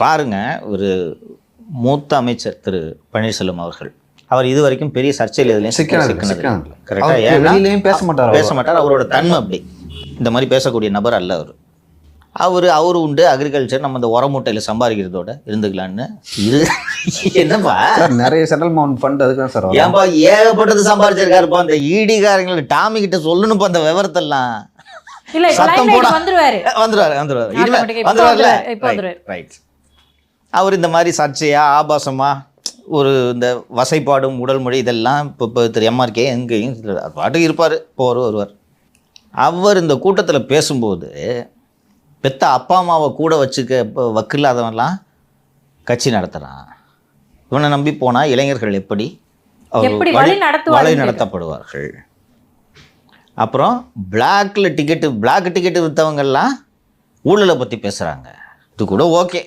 பாருங்க, ஒரு மூத்த அமைச்சர் திரு பன்னீர்செல்வம் அவர்கள், அவர் இது வரைக்கும் பெரிய சர்ச்சையில் எதுலையும் சிக்கினது கரெக்டாக. ஏன்னா பேச மாட்டார். அவரோட தன்மை அப்படி. இந்த மாதிரி பேசக்கூடிய நபர் அல்ல அவர். அவரு உண்டு அக்ரிகல்ச்சர், நம்ம இந்த உரமூட்டையில் சம்பாதிக்கிறதோட இருந்துக்கலான்னு. இது என்னப்பா நிறைய செட்டில்மெண்ட் ஃபண்ட் அதுதான் சார். ஏன்பா ஏகப்பட்டது சம்பாதிச்சிருக்காருப்பா. அந்த ஈடிகாரங்களுக்கு டாமி கிட்ட சொல்லணும்ப்பா அந்த விவரத்தெல்லாம். சத்தம் போட வந்துருவாரு. அவர் இந்த மாதிரி சர்ச்சையா ஆபாசமா ஒரு இந்த வசைப்பாடும் உடல் மொழி இதெல்லாம் இப்போ திரு எம்ஆர்கே எங்கேயும் பாட்டுக்கு இருப்பார், வருவார். அவர் இந்த கூட்டத்தில் பேசும்போது பெத்த அப்பா அம்மாவை கூட வச்சுக்க வக்கில்லாதவன்லாம் கட்சி நடத்துகிறான். இவனை நம்பி போனால் இளைஞர்கள் எப்படி வழி நடத்தப்படுவார்கள். அப்புறம் பிளாக் டிக்கெட்டு விற்றவங்கெல்லாம் ஊழலை பற்றி பேசுகிறாங்க. இது கூட ஓகே,